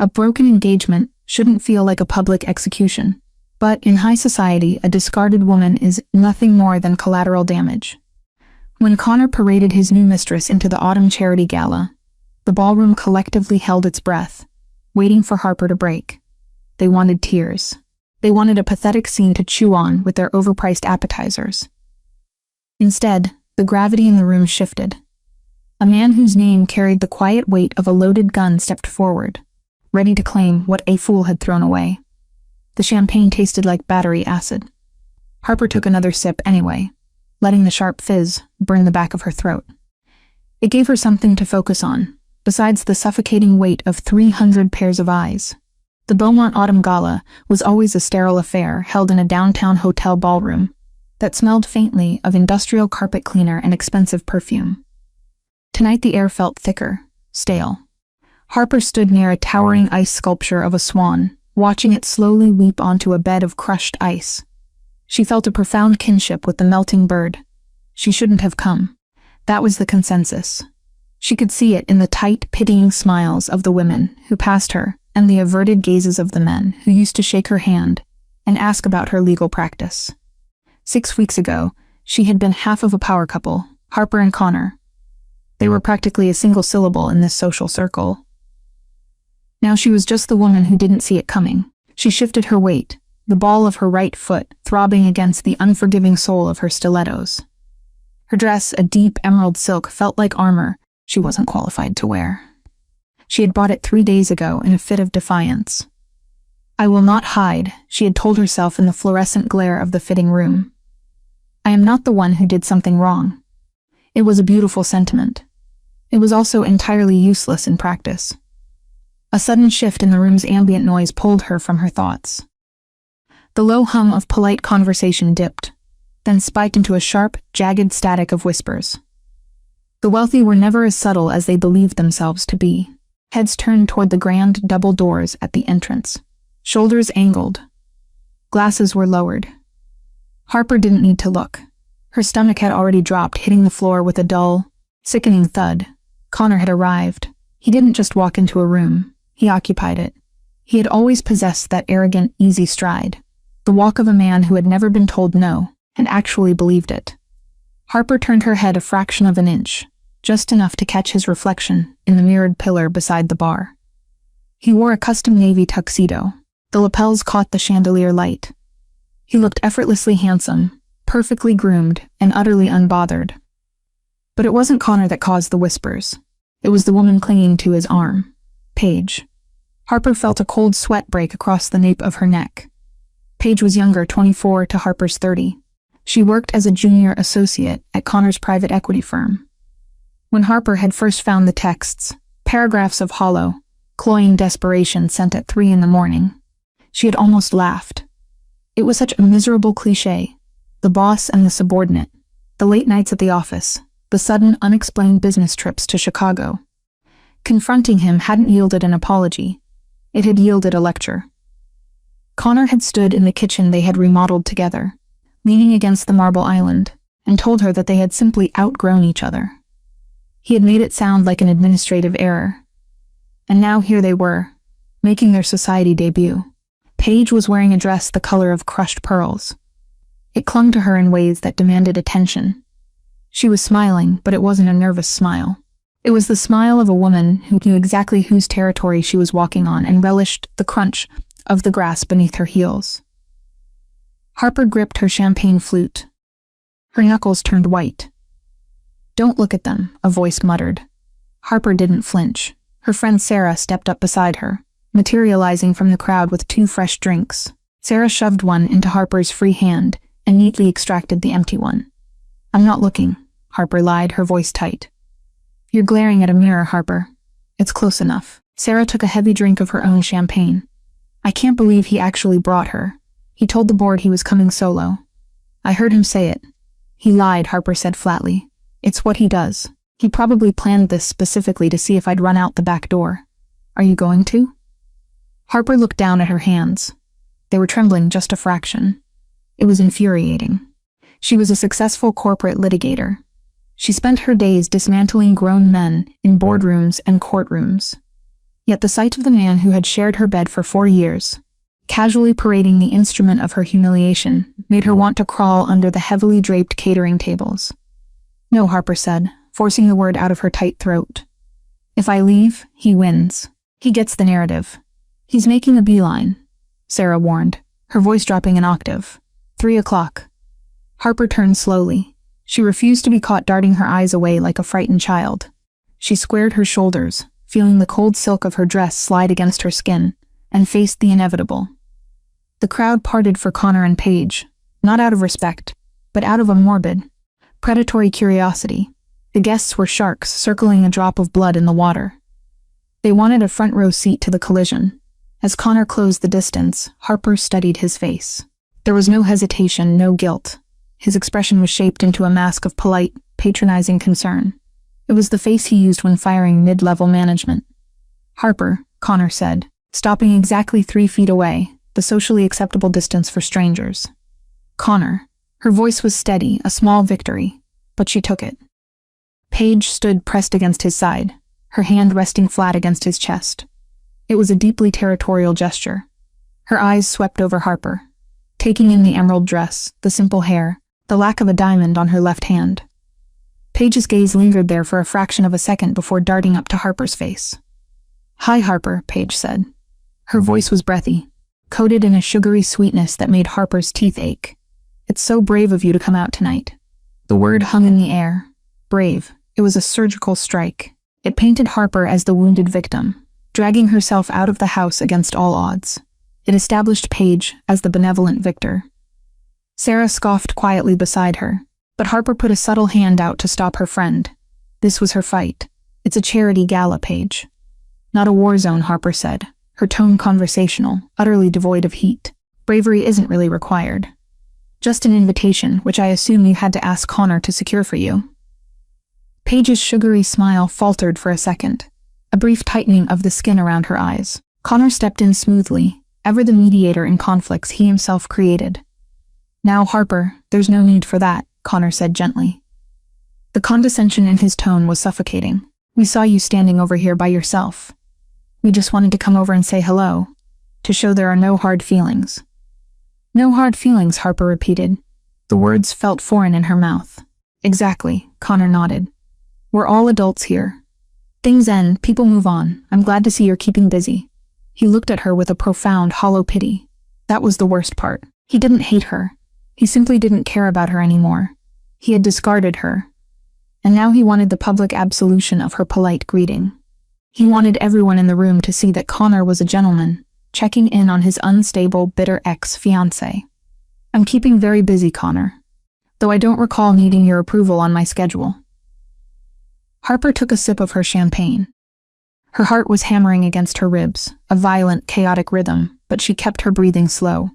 A broken engagement shouldn't feel like a public execution. But in high society, a discarded woman is nothing more than collateral damage. When Connor paraded his new mistress into the autumn charity gala, the ballroom collectively held its breath, waiting for Harper to break. They wanted tears. They wanted a pathetic scene to chew on with their overpriced appetizers. Instead, the gravity in the room shifted. A man whose name carried the quiet weight of a loaded gun stepped forward, ready to claim what a fool had thrown away. The champagne tasted like battery acid. Harper took another sip anyway, letting the sharp fizz burn the back of her throat. It gave her something to focus on, besides the suffocating weight of 300 pairs of eyes. The Beaumont Autumn Gala was always a sterile affair held in a downtown hotel ballroom that smelled faintly of industrial carpet cleaner and expensive perfume. Tonight the air felt thicker, stale. Harper stood near a towering ice sculpture of a swan, watching it slowly weep onto a bed of crushed ice. She felt a profound kinship with the melting bird. She shouldn't have come. That was the consensus. She could see it in the tight, pitying smiles of the women who passed her and the averted gazes of the men who used to shake her hand and ask about her legal practice. 6 weeks ago, she had been half of a power couple, Harper and Connor. They were practically a single syllable in this social circle. Now she was just the woman who didn't see it coming. She shifted her weight, the ball of her right foot throbbing against the unforgiving sole of her stilettos. Her dress, a deep emerald silk, felt like armor she wasn't qualified to wear. She had bought it 3 days ago in a fit of defiance. "I will not hide," she had told herself in the fluorescent glare of the fitting room. "I am not the one who did something wrong." It was a beautiful sentiment. It was also entirely useless in practice. A sudden shift in the room's ambient noise pulled her from her thoughts. The low hum of polite conversation dipped, then spiked into a sharp, jagged static of whispers. The wealthy were never as subtle as they believed themselves to be. Heads turned toward the grand double doors at the entrance. Shoulders angled. Glasses were lowered. Harper didn't need to look. Her stomach had already dropped, hitting the floor with a dull, sickening thud. Connor had arrived. He didn't just walk into a room. He occupied it. He had always possessed that arrogant, easy stride. The walk of a man who had never been told no, and actually believed it. Harper turned her head a fraction of an inch, just enough to catch his reflection in the mirrored pillar beside the bar. He wore a custom navy tuxedo. The lapels caught the chandelier light. He looked effortlessly handsome, perfectly groomed, and utterly unbothered. But it wasn't Connor that caused the whispers. It was the woman clinging to his arm. Paige. Harper felt a cold sweat break across the nape of her neck. Paige was younger, 24 to Harper's 30. She worked as a junior associate at Connor's private equity firm. When Harper had first found the texts, paragraphs of hollow, cloying desperation sent at 3 a.m, she had almost laughed. It was such a miserable cliché. The boss and the subordinate, the late nights at the office, the sudden, unexplained business trips to Chicago. Confronting him hadn't yielded an apology. It had yielded a lecture. Connor had stood in the kitchen they had remodeled together, leaning against the marble island, and told her that they had simply outgrown each other. He had made it sound like an administrative error. And now here they were, making their society debut. Paige was wearing a dress the color of crushed pearls. It clung to her in ways that demanded attention. She was smiling, but it wasn't a nervous smile. It was the smile of a woman who knew exactly whose territory she was walking on and relished the crunch of the grass beneath her heels. Harper gripped her champagne flute. Her knuckles turned white. "Don't look at them," a voice muttered. Harper didn't flinch. Her friend Sarah stepped up beside her, materializing from the crowd with 2 fresh drinks. Sarah shoved one into Harper's free hand and neatly extracted the empty one. "I'm not looking," Harper lied, her voice tight. "You're glaring at a mirror, Harper. It's close enough." Sarah took a heavy drink of her own champagne. "I can't believe he actually brought her. He told the board he was coming solo. I heard him say it." "He lied," Harper said flatly. "It's what he does. He probably planned this specifically to see if I'd run out the back door. Are you going to?" Harper looked down at her hands. They were trembling just a fraction. It was infuriating. She was a successful corporate litigator. She spent her days dismantling grown men in boardrooms and courtrooms. Yet the sight of the man who had shared her bed for 4 years, casually parading the instrument of her humiliation, made her want to crawl under the heavily draped catering tables. "No," Harper said, forcing the word out of her tight throat. "If I leave, he wins. He gets the narrative. He's making a beeline," Sarah warned, her voice dropping an octave. 3 o'clock. Harper turned slowly. She refused to be caught darting her eyes away like a frightened child. She squared her shoulders, feeling the cold silk of her dress slide against her skin, and faced the inevitable. The crowd parted for Connor and Paige, not out of respect, but out of a morbid, predatory curiosity. The guests were sharks circling a drop of blood in the water. They wanted a front row seat to the collision. As Connor closed the distance, Harper studied his face. There was no hesitation, no guilt. His expression was shaped into a mask of polite, patronizing concern. It was the face he used when firing mid-level management. "Harper," Connor said, stopping exactly 3 feet away, the socially acceptable distance for strangers. "Connor." Her voice was steady, a small victory, but she took it. Paige stood pressed against his side, her hand resting flat against his chest. It was a deeply territorial gesture. Her eyes swept over Harper, taking in the emerald dress, the simple hair, the lack of a diamond on her left hand. Paige's gaze lingered there for a fraction of a second before darting up to Harper's face. "Hi, Harper," Paige said. Her voice was breathy, coated in a sugary sweetness that made Harper's teeth ache. "It's so brave of you to come out tonight." The word hung in the air. Brave. It was a surgical strike. It painted Harper as the wounded victim, dragging herself out of the house against all odds. It established Paige as the benevolent victor. Sarah scoffed quietly beside her, but Harper put a subtle hand out to stop her friend. This was her fight. "It's a charity gala, Paige." "Not a war zone," Harper said, her tone conversational, utterly devoid of heat. "Bravery isn't really required. Just an invitation, which I assume you had to ask Connor to secure for you." Paige's sugary smile faltered for a second, a brief tightening of the skin around her eyes. Connor stepped in smoothly, ever the mediator in conflicts he himself created. "Now, Harper, there's no need for that," Connor said gently. The condescension in his tone was suffocating. "We saw you standing over here by yourself. We just wanted to come over and say hello, to show there are no hard feelings." "No hard feelings," Harper repeated. The words felt foreign in her mouth. "Exactly," Connor nodded. "We're all adults here. Things end, people move on. I'm glad to see you're keeping busy." He looked at her with a profound, hollow pity. That was the worst part. He didn't hate her. He simply didn't care about her anymore. He had discarded her. And now he wanted the public absolution of her polite greeting. He wanted everyone in the room to see that Connor was a gentleman, checking in on his unstable, bitter ex-fiancé. "I'm keeping very busy, Connor, though I don't recall needing your approval on my schedule." Harper took a sip of her champagne. Her heart was hammering against her ribs, a violent, chaotic rhythm, but she kept her breathing slow.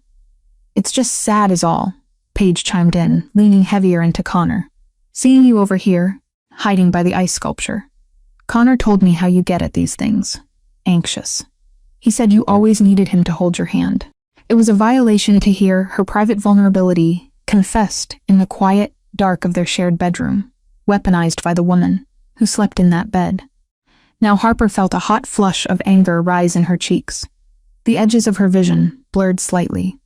"It's just sad is all," Paige chimed in, leaning heavier into Connor. "Seeing you over here, hiding by the ice sculpture. Connor told me how you get at these things. Anxious. He said you always needed him to hold your hand. It was a violation to hear her private vulnerability confessed in the quiet dark of their shared bedroom, weaponized by the woman who slept in that bed." Now Harper felt a hot flush of anger rise in her cheeks. The edges of her vision blurred slightly.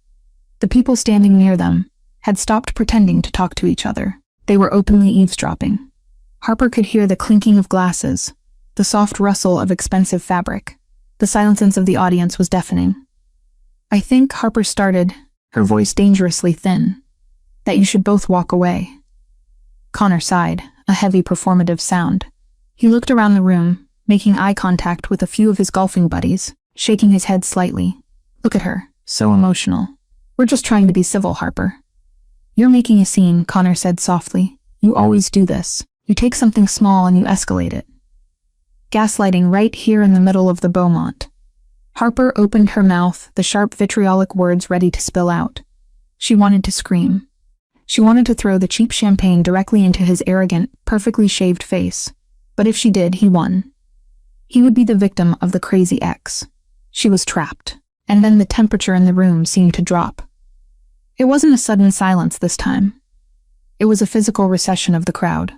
The people standing near them had stopped pretending to talk to each other. They were openly eavesdropping. Harper could hear the clinking of glasses, the soft rustle of expensive fabric. The silence of the audience was deafening. "I think," Harper started, her voice dangerously thin, "that you should both walk away." Connor sighed, a heavy performative sound. He looked around the room, making eye contact with a few of his golfing buddies, shaking his head slightly. "Look at her, so emotional." "We're just trying to be civil, Harper." "You're making a scene," Connor said softly. "You always do this. You take something small and you escalate it. Gaslighting right here in the middle of the Beaumont." Harper opened her mouth, the sharp vitriolic words ready to spill out. She wanted to scream. She wanted to throw the cheap champagne directly into his arrogant, perfectly shaved face. But if she did, he won. He would be the victim of the crazy ex. She was trapped. And then the temperature in the room seemed to drop. It wasn't a sudden silence this time. It was a physical recession of the crowd.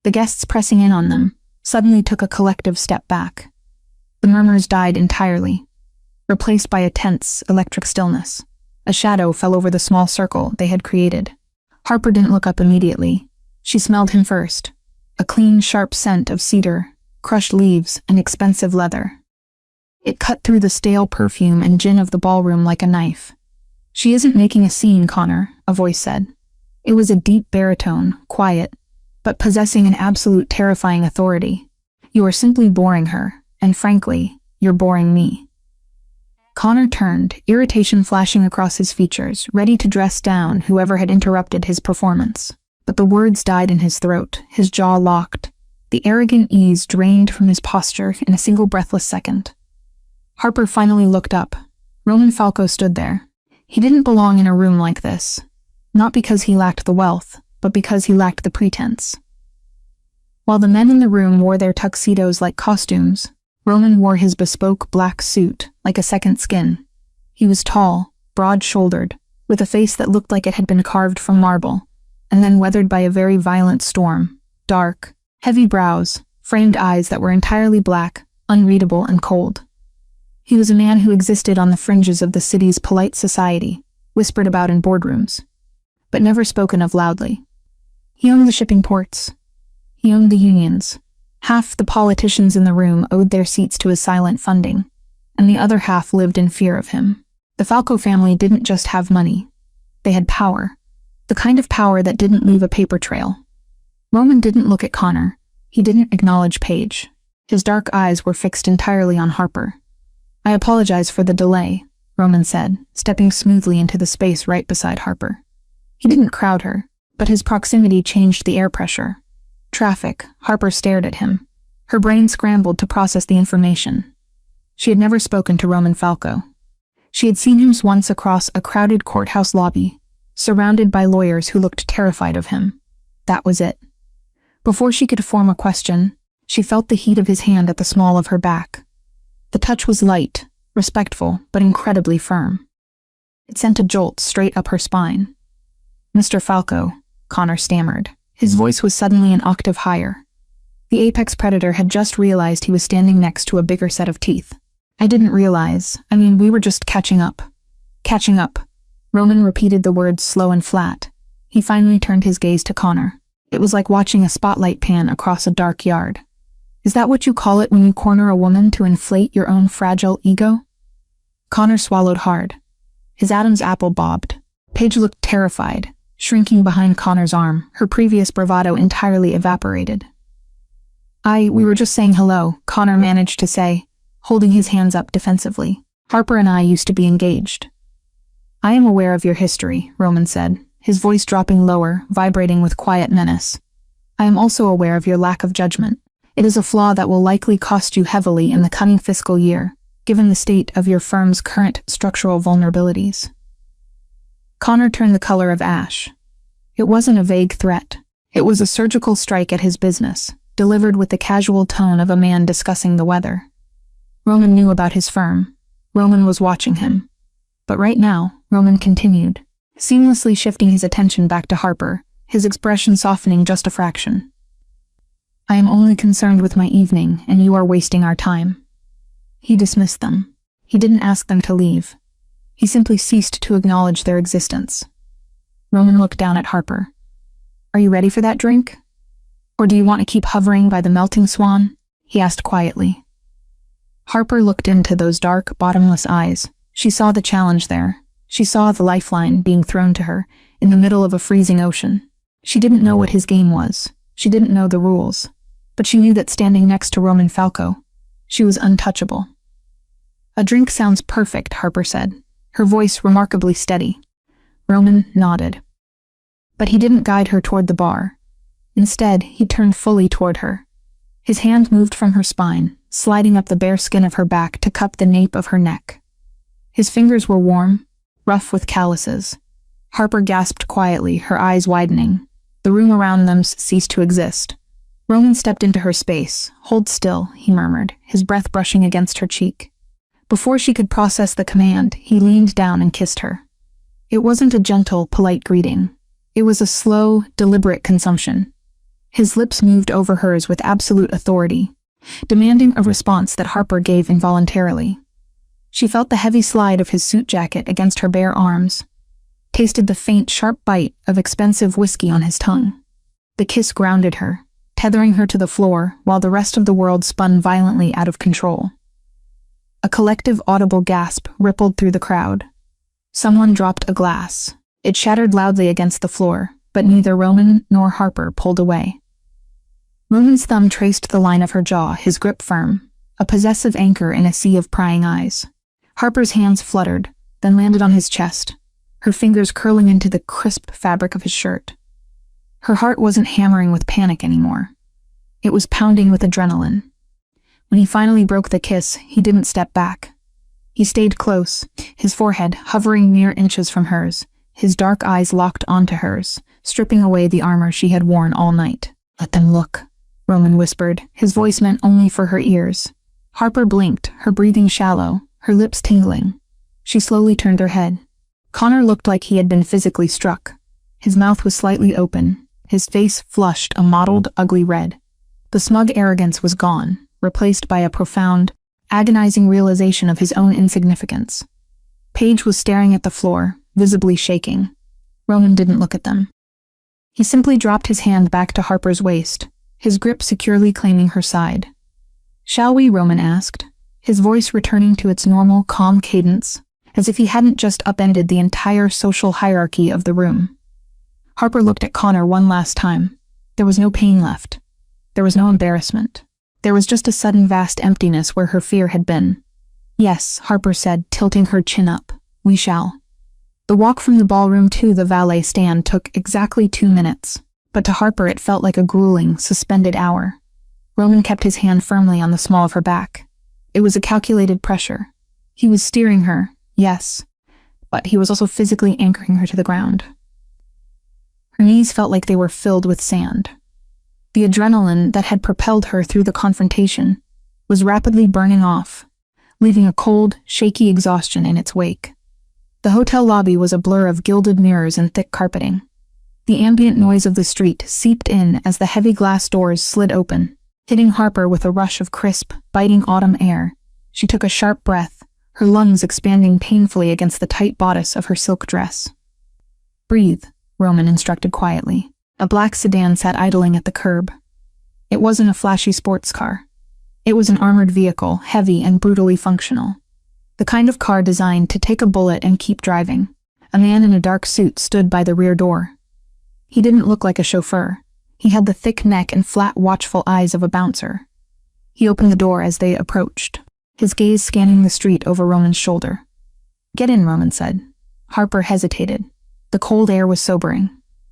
The guests pressing in on them suddenly took a collective step back. The murmurs died entirely, replaced by a tense, electric stillness. A shadow fell over the small circle they had created. Harper didn't look up immediately. She smelled him first. A clean, sharp scent of cedar, crushed leaves, and expensive leather. It cut through the stale perfume and gin of the ballroom like a knife. "She isn't making a scene, Connor," a voice said. It was a deep baritone, quiet, but possessing an absolute terrifying authority. "You are simply boring her, and frankly, you're boring me." Connor turned, irritation flashing across his features, ready to dress down whoever had interrupted his performance. But the words died in his throat, his jaw locked. The arrogant ease drained from his posture in a single breathless second. Harper finally looked up. Roman Falco stood there. He didn't belong in a room like this. Not because he lacked the wealth, but because he lacked the pretense. While the men in the room wore their tuxedos like costumes, Roman wore his bespoke black suit like a second skin. He was tall, broad-shouldered, with a face that looked like it had been carved from marble, and then weathered by a very violent storm. Dark, heavy brows, framed eyes that were entirely black, unreadable and cold. He was a man who existed on the fringes of the city's polite society, whispered about in boardrooms, but never spoken of loudly. He owned the shipping ports. He owned the unions. Half the politicians in the room owed their seats to his silent funding, and the other half lived in fear of him. The Falco family didn't just have money. They had power. The kind of power that didn't leave a paper trail. Roman didn't look at Connor. He didn't acknowledge Paige. His dark eyes were fixed entirely on Harper. "I apologize for the delay," Roman said, stepping smoothly into the space right beside Harper. He didn't crowd her, but his proximity changed the air pressure. Traffic. Harper stared at him. Her brain scrambled to process the information. She had never spoken to Roman Falco. She had seen him once across a crowded courthouse lobby, surrounded by lawyers who looked terrified of him. That was it. Before she could form a question, she felt the heat of his hand at the small of her back. The touch was light, respectful, but incredibly firm. It sent a jolt straight up her spine. "Mr. Falco," Connor stammered. His voice was suddenly an octave higher. The apex predator had just realized he was standing next to a bigger set of teeth. "I didn't realize. We were just catching up." "Catching up." Roman repeated the words slow and flat. He finally turned his gaze to Connor. It was like watching a spotlight pan across a dark yard. "Is that what you call it when you corner a woman to inflate your own fragile ego?" Connor swallowed hard. His Adam's apple bobbed. Paige looked terrified, shrinking behind Connor's arm, her previous bravado entirely evaporated. We were just saying hello," Connor managed to say, holding his hands up defensively. "Harper and I used to be engaged." "I am aware of your history," Roman said, his voice dropping lower, vibrating with quiet menace. "I am also aware of your lack of judgment. It is a flaw that will likely cost you heavily in the coming fiscal year, given the state of your firm's current structural vulnerabilities." Connor turned the color of ash. It wasn't a vague threat. It was a surgical strike at his business, delivered with the casual tone of a man discussing the weather. Roman knew about his firm. Roman was watching him. But right now, Roman continued, seamlessly shifting his attention back to Harper, his expression softening just a fraction. "I am only concerned with my evening, and you are wasting our time." He dismissed them. He didn't ask them to leave. He simply ceased to acknowledge their existence. Roman looked down at Harper. "Are you ready for that drink? Or do you want to keep hovering by the melting swan?" he asked quietly. Harper looked into those dark, bottomless eyes. She saw the challenge there. She saw the lifeline being thrown to her in the middle of a freezing ocean. She didn't know what his game was. She didn't know the rules. But she knew that standing next to Roman Falco, she was untouchable. "A drink sounds perfect," Harper said, her voice remarkably steady. Roman nodded. But he didn't guide her toward the bar. Instead, he turned fully toward her. His hand moved from her spine, sliding up the bare skin of her back to cup the nape of her neck. His fingers were warm, rough with calluses. Harper gasped quietly, her eyes widening. The room around them ceased to exist. Roman stepped into her space. "Hold still," he murmured, his breath brushing against her cheek. Before she could process the command, he leaned down and kissed her. It wasn't a gentle, polite greeting. It was a slow, deliberate consumption. His lips moved over hers with absolute authority. demanding a response that Harper gave involuntarily. She felt the heavy slide of his suit jacket against her bare arms, tasted the faint, sharp bite of expensive whiskey on his tongue. The kiss grounded her, tethering her to the floor while the rest of the world spun violently out of control. A collective audible gasp rippled through the crowd. Someone dropped a glass. It shattered loudly against the floor, but neither Roman nor Harper pulled away. Roman's thumb traced the line of her jaw, his grip firm, a possessive anchor in a sea of prying eyes. Harper's hands fluttered, then landed on his chest, her fingers curling into the crisp fabric of his shirt. Her heart wasn't hammering with panic anymore. It was pounding with adrenaline. When he finally broke the kiss, he didn't step back. He stayed close, his forehead hovering mere inches from hers, his dark eyes locked onto hers, stripping away the armor she had worn all night. "Let them look," Roman whispered, his voice meant only for her ears. Harper blinked, her breathing shallow, her lips tingling. She slowly turned her head. Connor looked like he had been physically struck. His mouth was slightly open, his face flushed a mottled, ugly red. The smug arrogance was gone, replaced by a profound, agonizing realization of his own insignificance. Paige was staring at the floor, visibly shaking. Roman didn't look at them. He simply dropped his hand back to Harper's waist, his grip securely claiming her side. "Shall we?" Roman asked, his voice returning to its normal, calm cadence, as if he hadn't just upended the entire social hierarchy of the room. Harper looked at Connor one last time. There was no pain left. There was no embarrassment. There was just a sudden vast emptiness where her fear had been. "Yes," Harper said, tilting her chin up. "We shall." The walk from the ballroom to the valet stand took exactly 2 minutes, but to Harper it felt like a grueling, suspended hour. Roman kept his hand firmly on the small of her back. It was a calculated pressure. He was steering her, yes, but he was also physically anchoring her to the ground. Her knees felt like they were filled with sand. The adrenaline that had propelled her through the confrontation was rapidly burning off, leaving a cold, shaky exhaustion in its wake. The hotel lobby was a blur of gilded mirrors and thick carpeting. The ambient noise of the street seeped in as the heavy glass doors slid open, hitting Harper with a rush of crisp, biting autumn air. She took a sharp breath, her lungs expanding painfully against the tight bodice of her silk dress. "Breathe," Roman instructed quietly. A black sedan sat idling at the curb. It wasn't a flashy sports car. It was an armored vehicle, heavy and brutally functional. The kind of car designed to take a bullet and keep driving. A man in a dark suit stood by the rear door. He didn't look like a chauffeur. He had the thick neck and flat, watchful eyes of a bouncer. He opened the door as they approached, his gaze scanning the street over Roman's shoulder. "Get in," Roman said. Harper hesitated. The cold air was sobering.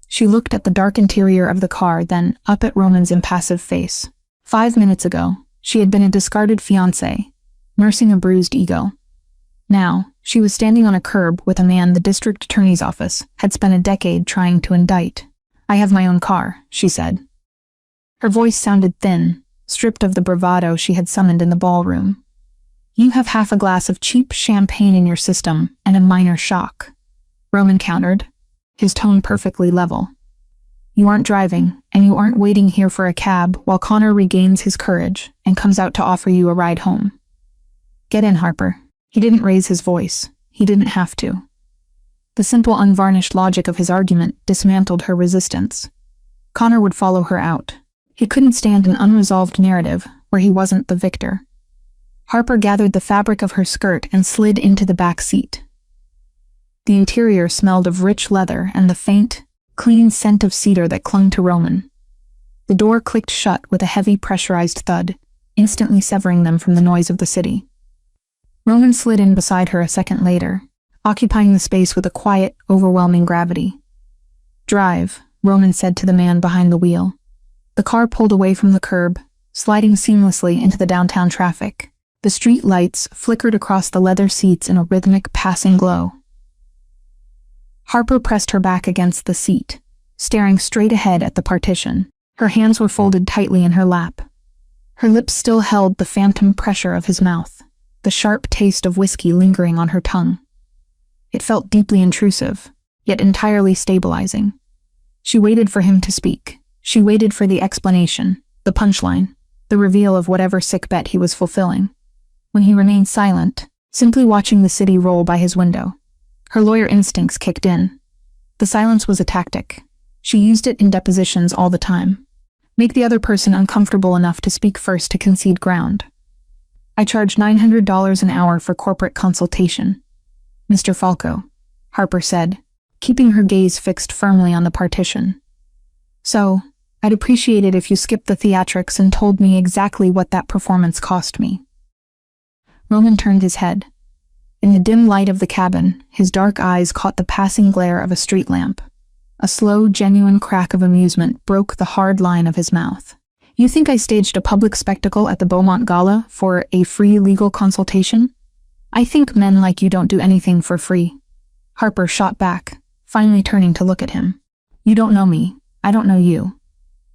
She looked at the dark interior of the car, then up at Roman's impassive face. 5 minutes ago, she had been a discarded fiancé, nursing a bruised ego. Now, she was standing on a curb with a man the district attorney's office had spent a decade trying to indict. "I have my own car," she said. Her voice sounded thin, stripped of the bravado she had summoned in the ballroom. "You have half a glass of cheap champagne in your system and a minor shock," Roman countered, his tone perfectly level. "You aren't driving, and you aren't waiting here for a cab while Connor regains his courage and comes out to offer you a ride home. Get in, Harper." He didn't raise his voice. He didn't have to. The simple, unvarnished logic of his argument dismantled her resistance. Connor would follow her out. He couldn't stand an unresolved narrative where he wasn't the victor. Harper gathered the fabric of her skirt and slid into the back seat. The interior smelled of rich leather and the faint, clean scent of cedar that clung to Roman. The door clicked shut with a heavy pressurized thud, instantly severing them from the noise of the city. Roman slid in beside her a second later, occupying the space with a quiet, overwhelming gravity. "Drive," Roman said to the man behind the wheel. The car pulled away from the curb, sliding seamlessly into the downtown traffic. The street lights flickered across the leather seats in a rhythmic passing glow. Harper pressed her back against the seat, staring straight ahead at the partition. Her hands were folded tightly in her lap. Her lips still held the phantom pressure of his mouth, the sharp taste of whiskey lingering on her tongue. It felt deeply intrusive, yet entirely stabilizing. She waited for him to speak. She waited for the explanation, the punchline, the reveal of whatever sick bet he was fulfilling. When he remained silent, simply watching the city roll by his window, her lawyer instincts kicked in. The silence was a tactic. She used it in depositions all the time. Make the other person uncomfortable enough to speak first to concede ground. I charge $900 an hour for corporate consultation, Mr. Falco, Harper said, keeping her gaze fixed firmly on the partition. So, I'd appreciate it if you skipped the theatrics and told me exactly what that performance cost me. Roman turned his head. In the dim light of the cabin, his dark eyes caught the passing glare of a street lamp. A slow, genuine crack of amusement broke the hard line of his mouth. You think I staged a public spectacle at the Beaumont Gala for a free legal consultation? I think men like you don't do anything for free. Harper shot back, finally turning to look at him. You don't know me. I don't know you.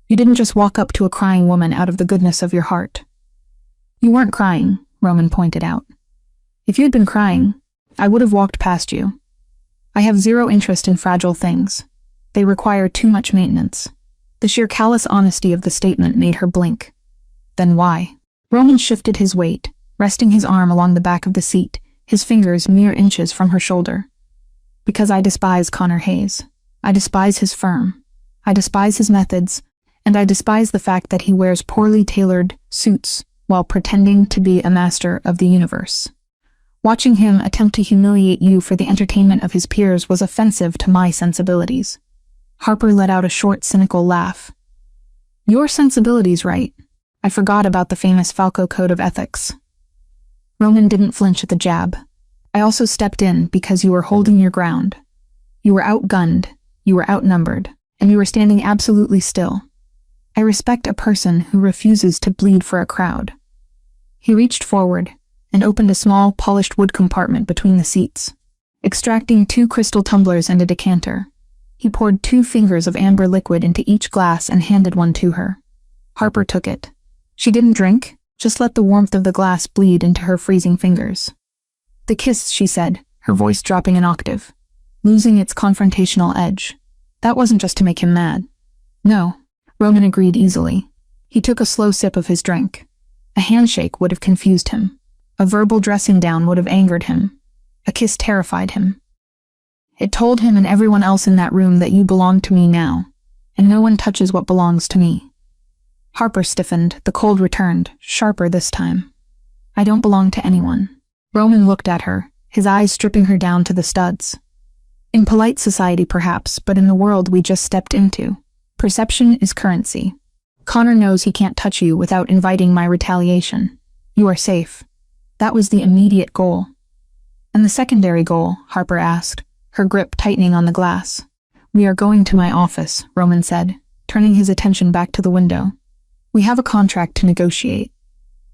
You didn't just walk up to a crying woman out of the goodness of your heart. You weren't crying, Roman pointed out. If you'd been crying, I would have walked past you. I have zero interest in fragile things. They require too much maintenance. The sheer callous honesty of the statement made her blink. Then why? Roman shifted his weight, resting his arm along the back of the seat, his fingers mere inches from her shoulder. Because I despise Connor Hayes. I despise his firm. I despise his methods, and I despise the fact that he wears poorly tailored suits while pretending to be a master of the universe. Watching him attempt to humiliate you for the entertainment of his peers was offensive to my sensibilities. Harper let out a short, cynical laugh. Your sensibilities, right? I forgot about the famous Falco Code of Ethics. Roman didn't flinch at the jab. I also stepped in because you were holding your ground. You were outgunned, you were outnumbered, and you were standing absolutely still. I respect a person who refuses to bleed for a crowd. He reached forward and opened a small, polished wood compartment between the seats. Extracting 2 crystal tumblers and a decanter, he poured 2 fingers of amber liquid into each glass and handed one to her. Harper took it. She didn't drink, just let the warmth of the glass bleed into her freezing fingers. The kiss, she said, her voice dropping an octave, losing its confrontational edge. That wasn't just to make him mad. No, Roman agreed easily. He took a slow sip of his drink. A handshake would have confused him. A verbal dressing down would have angered him. A kiss terrified him. It told him and everyone else in that room that you belong to me now, and no one touches what belongs to me. Harper stiffened, the cold returned, sharper this time. I don't belong to anyone. Roman looked at her, his eyes stripping her down to the studs. In polite society perhaps, but in the world we just stepped into, perception is currency. Connor knows he can't touch you without inviting my retaliation. You are safe. That was the immediate goal. And the secondary goal, Harper asked, her grip tightening on the glass. We are going to my office, Roman said, turning his attention back to the window. We have a contract to negotiate.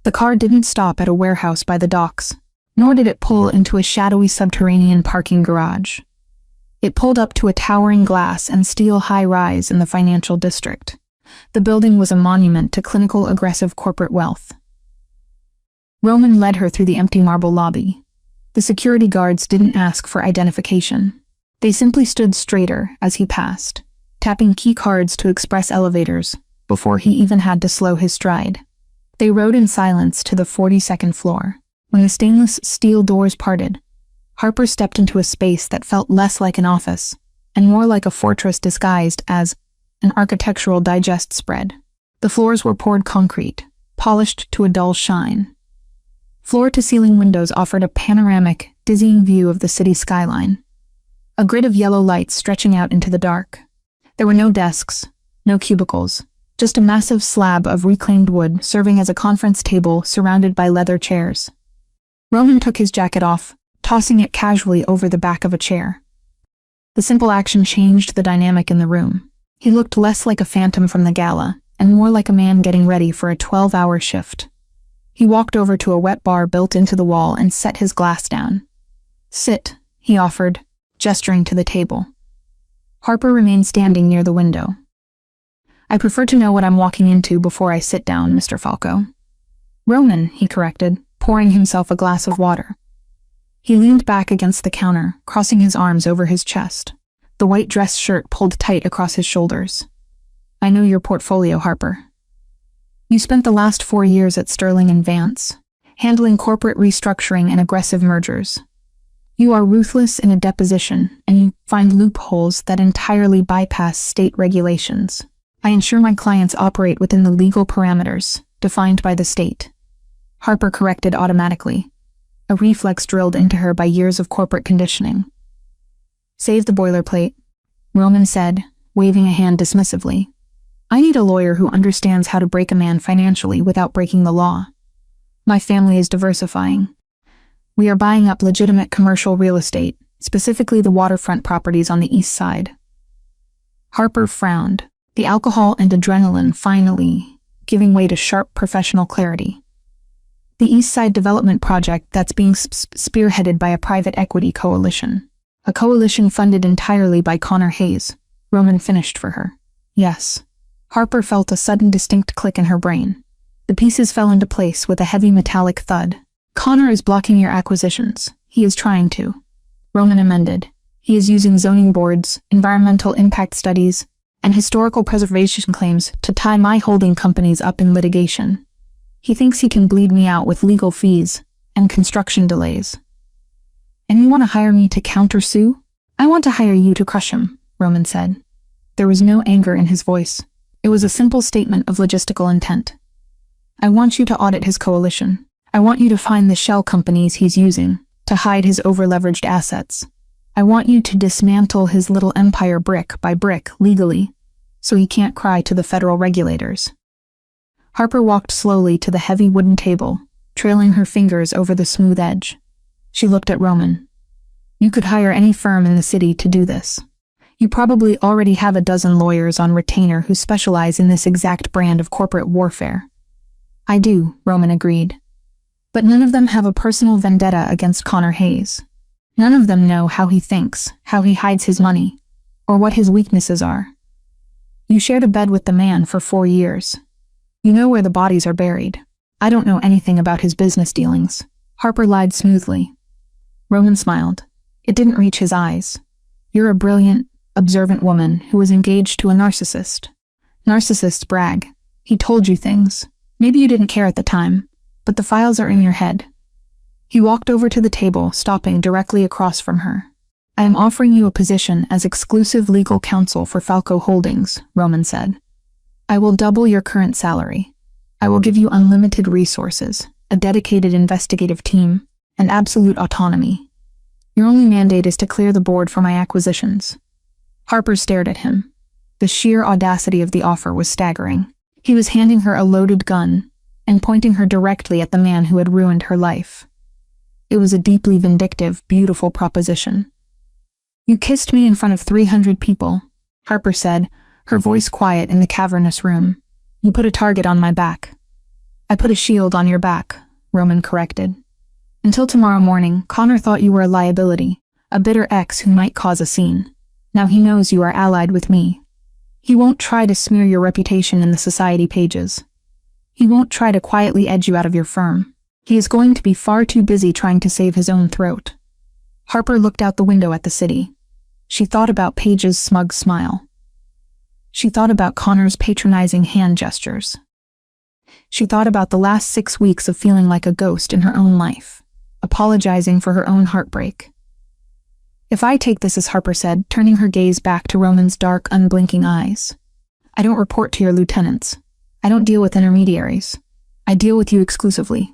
The car didn't stop at a warehouse by the docks, nor did it pull into a shadowy subterranean parking garage. It pulled up to a towering glass and steel high-rise in the financial district. The building was a monument to clinical aggressive corporate wealth. Roman led her through the empty marble lobby. The security guards didn't ask for identification. They simply stood straighter as he passed, tapping key cards to express elevators before he even had to slow his stride. They rode in silence to the 42nd floor. When the stainless steel doors parted, Harper stepped into a space that felt less like an office and more like a fortress disguised as an architectural digest spread. The floors were poured concrete, polished to a dull shine. Floor-to-ceiling windows offered a panoramic, dizzying view of the city skyline. A grid of yellow lights stretching out into the dark. There were no desks, no cubicles, just a massive slab of reclaimed wood serving as a conference table surrounded by leather chairs. Roman took his jacket off, tossing it casually over the back of a chair. The simple action changed the dynamic in the room. He looked less like a phantom from the gala, and more like a man getting ready for a 12-hour shift. He walked over to a wet bar built into the wall and set his glass down. Sit, he offered, gesturing to the table. Harper remained standing near the window. I prefer to know what I'm walking into before I sit down, Mr. Falco. Roman, he corrected, pouring himself a glass of water. He leaned back against the counter, crossing his arms over his chest, the white dress shirt pulled tight across his shoulders. I know your portfolio, Harper. You spent the last 4 years at Sterling and Vance, handling corporate restructuring and aggressive mergers. You are ruthless in a deposition, and you find loopholes that entirely bypass state regulations. I ensure my clients operate within the legal parameters defined by the state. Harper corrected automatically, a reflex drilled into her by years of corporate conditioning. Save the boilerplate, Roman said, waving a hand dismissively. I need a lawyer who understands how to break a man financially without breaking the law. My family is diversifying. We are buying up legitimate commercial real estate, specifically the waterfront properties on the east side. Harper frowned, the alcohol and adrenaline finally giving way to sharp professional clarity. The East Side development project that's being spearheaded by a private equity coalition. A coalition funded entirely by Connor Hayes, Roman finished for her. Yes. Harper felt a sudden distinct click in her brain. The pieces fell into place with a heavy metallic thud. Connor is blocking your acquisitions. He is trying to. Roman amended. He is using zoning boards, environmental impact studies, and historical preservation claims to tie my holding companies up in litigation. He thinks he can bleed me out with legal fees and construction delays. And you want to hire me to countersue? I want to hire you to crush him, Roman said. There was no anger in his voice. It was a simple statement of logistical intent. I want you to audit his coalition. I want you to find the shell companies he's using to hide his over-leveraged assets. I want you to dismantle his little empire brick by brick legally, so he can't cry to the federal regulators. Harper walked slowly to the heavy wooden table, trailing her fingers over the smooth edge. She looked at Roman. You could hire any firm in the city to do this. You probably already have a dozen lawyers on retainer who specialize in this exact brand of corporate warfare. I do, Roman agreed. But none of them have a personal vendetta against Connor Hayes. None of them know how he thinks, how he hides his money, or what his weaknesses are. You shared a bed with the man for 4 years. You know where the bodies are buried. I don't know anything about his business dealings. Harper lied smoothly. Roman smiled. It didn't reach his eyes. You're a brilliant, observant woman who was engaged to a narcissist. Narcissists brag. He told you things. Maybe you didn't care at the time, but the files are in your head. He walked over to the table, stopping directly across from her. I am offering you a position as exclusive legal counsel for Falco Holdings, Roman said. I will double your current salary. I will give you unlimited resources, a dedicated investigative team, and absolute autonomy. Your only mandate is to clear the board for my acquisitions. Harper stared at him. The sheer audacity of the offer was staggering. He was handing her a loaded gun and pointing her directly at the man who had ruined her life. It was a deeply vindictive, beautiful proposition. You kissed me in front of 300 people, Harper said, her voice quiet in the cavernous room. You put a target on my back. I put a shield on your back, Roman corrected. Until tomorrow morning, Connor thought you were a liability, a bitter ex who might cause a scene. Now he knows you are allied with me. He won't try to smear your reputation in the society pages. He won't try to quietly edge you out of your firm. He is going to be far too busy trying to save his own throat. Harper looked out the window at the city. She thought about Paige's smug smile. She thought about Connor's patronizing hand gestures. She thought about the last 6 weeks of feeling like a ghost in her own life, apologizing for her own heartbreak. If I take this as Harper said, turning her gaze back to Roman's dark, unblinking eyes. I don't report to your lieutenants. I don't deal with intermediaries. I deal with you exclusively.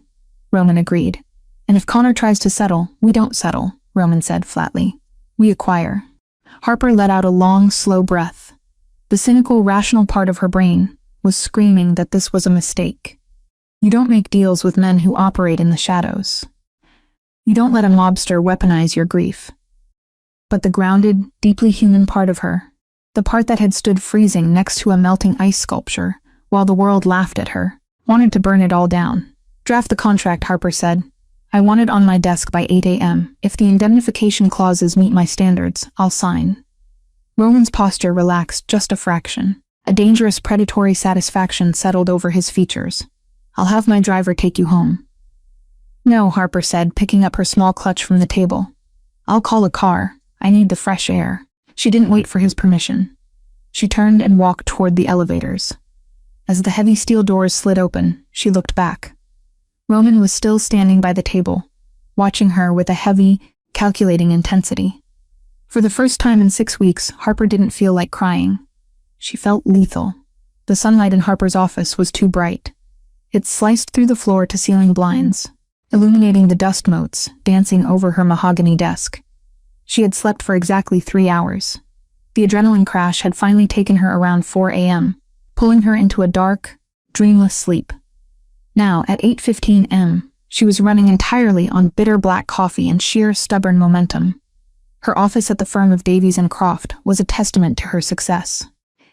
Roman agreed. And if Connor tries to settle, we don't settle, Roman said flatly. We acquire. Harper let out a long, slow breath. The cynical, rational part of her brain was screaming that this was a mistake. You don't make deals with men who operate in the shadows. You don't let a mobster weaponize your grief. But the grounded, deeply human part of her, the part that had stood freezing next to a melting ice sculpture while the world laughed at her, wanted to burn it all down. Draft the contract, Harper said. I want it on my desk by 8 a.m. If the indemnification clauses meet my standards, I'll sign. Roman's posture relaxed just a fraction. A dangerous predatory satisfaction settled over his features. I'll have my driver take you home. No, Harper said, picking up her small clutch from the table. I'll call a car. I need the fresh air. She didn't wait for his permission. She turned and walked toward the elevators. As the heavy steel doors slid open, she looked back. Roman was still standing by the table, watching her with a heavy, calculating intensity. For the first time in 6 weeks, Harper didn't feel like crying. She felt lethal. The sunlight in Harper's office was too bright. It sliced through the floor-to-ceiling blinds, illuminating the dust motes dancing over her mahogany desk. She had slept for exactly 3 hours. The adrenaline crash had finally taken her around 4 a.m., pulling her into a dark, dreamless sleep. Now, at 8:15 a.m., she was running entirely on bitter black coffee and sheer stubborn momentum. Her office at the firm of Davies & Croft was a testament to her success.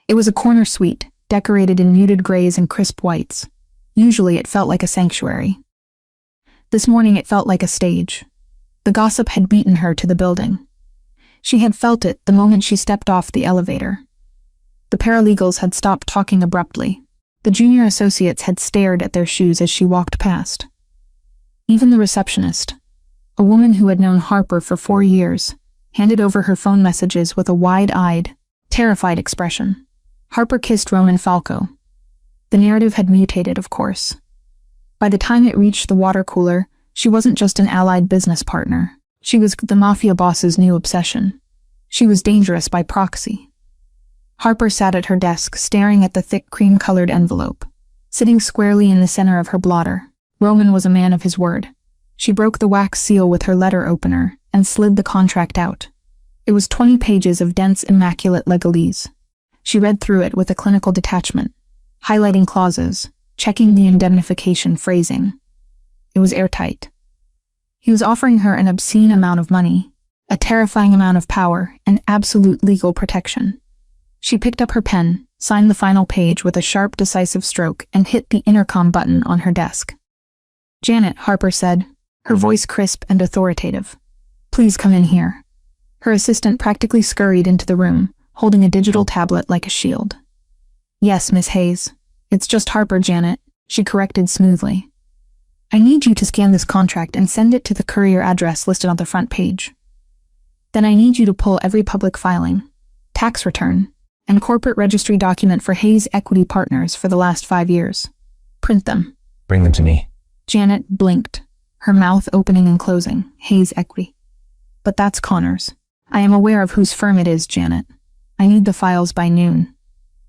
It was a corner suite, decorated in muted grays and crisp whites. Usually it felt like a sanctuary. This morning it felt like a stage. The gossip had beaten her to the building. She had felt it the moment she stepped off the elevator. The paralegals had stopped talking abruptly. The junior associates had stared at their shoes as she walked past. Even the receptionist, a woman who had known Harper for 4 years, handed over her phone messages with a wide-eyed, terrified expression. Harper kissed Roman Falco. The narrative had mutated, of course. By the time it reached the water cooler, she wasn't just an allied business partner. She was the mafia boss's new obsession. She was dangerous by proxy. Harper sat at her desk, staring at the thick cream-colored envelope. Sitting squarely in the center of her blotter, Roman was a man of his word. She broke the wax seal with her letter opener and slid the contract out. It was 20 pages of dense, immaculate legalese. She read through it with a clinical detachment, highlighting clauses, checking the indemnification phrasing. It was airtight. He was offering her an obscene amount of money, a terrifying amount of power, and absolute legal protection. She picked up her pen, signed the final page with a sharp, decisive stroke, and hit the intercom button on her desk. "Janet," Harper said, her voice crisp and authoritative. "Please come in here." Her assistant practically scurried into the room, holding a digital tablet like a shield. "Yes, Miss Hayes. It's just Harper, Janet," she corrected smoothly. "I need you to scan this contract and send it to the courier address listed on the front page. Then I need you to pull every public filing, tax return, and corporate registry document for Hayes Equity Partners for the last 5 years. Print them." "Bring them to me." Janet blinked, her mouth opening and closing. "Hayes Equity. But that's Connor's. I am aware of whose firm it is, Janet. I need the files by noon."